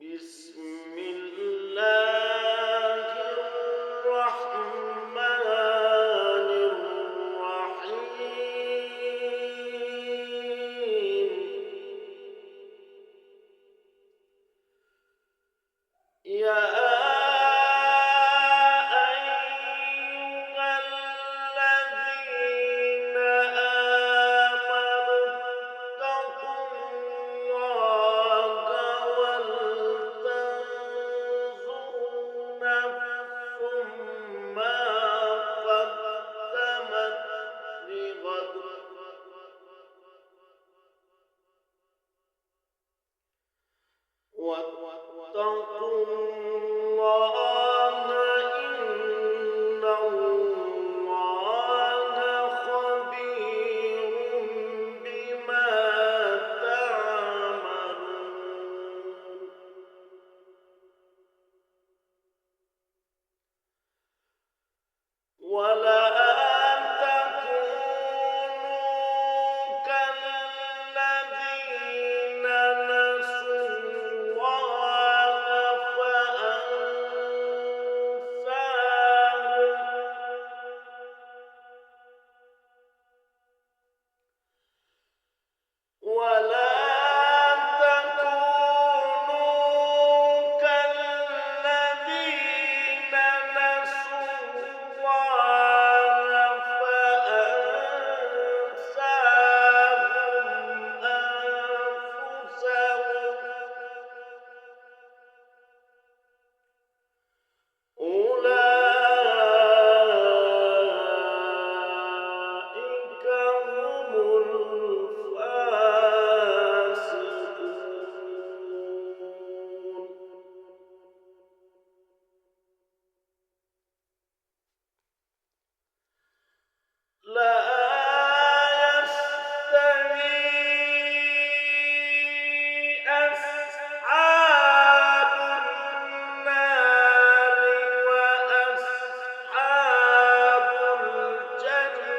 بسم الله الرحمن الرحيم يا أيها الذين آمنوا اتقوا الله ولتنظر نفس ما قدمت لغد واتقوا الله إن الله خبير بما تعملون ولا تكونوا كالذين نسوا الله فأنساهم أنفسهم أولئك هم الفاسقون لا يستوي أصحاب النار وأصحاب الجنة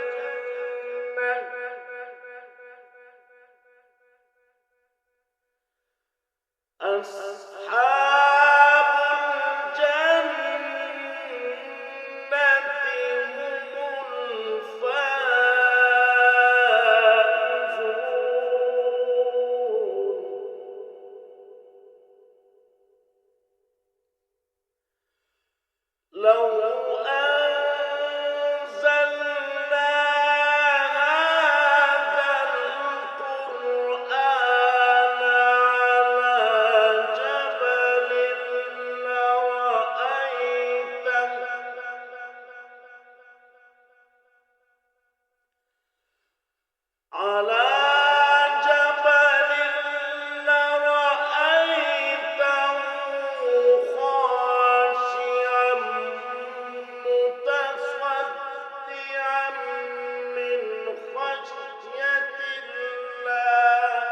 أصحاب الجنة هم الفائزون لو أنزلنا هذا القرآن على جبل لرأيته خاشعا متصدعا من خشية الله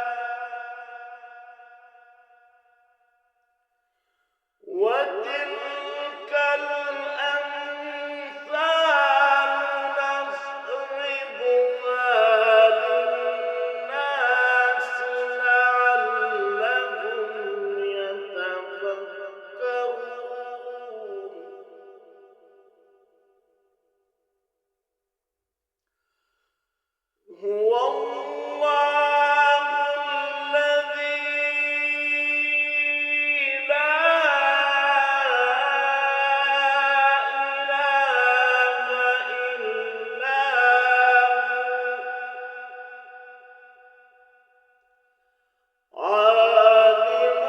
وتلك الأمثال نضربها للناس لعلهم يتفكرون هو الله الذي لا إله إلا هو عالم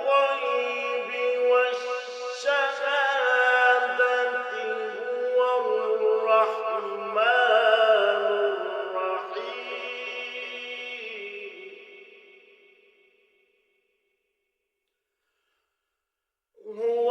الغيب والشهادة هو الرحمن الرحيم